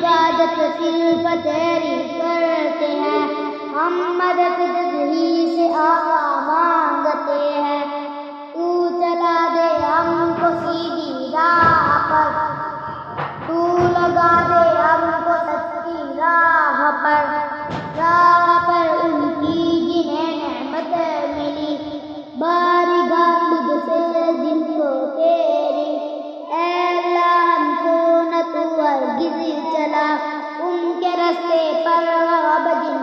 عبادت صرف تیری کرتے ہیں، ہم مدد تجھی سے آقا مانگتے ہیں، تو چلا دے ہم کو سیدھی راہ پر، تو لگا دے ہم کو سچی راہ پر ان کی جنہیں نعمت ملی، بارگاہ تجھ سے جن کو تیری، اے اللہ ہم کو نہ تو ہرگز چلا ان کے رستے پر، اب جن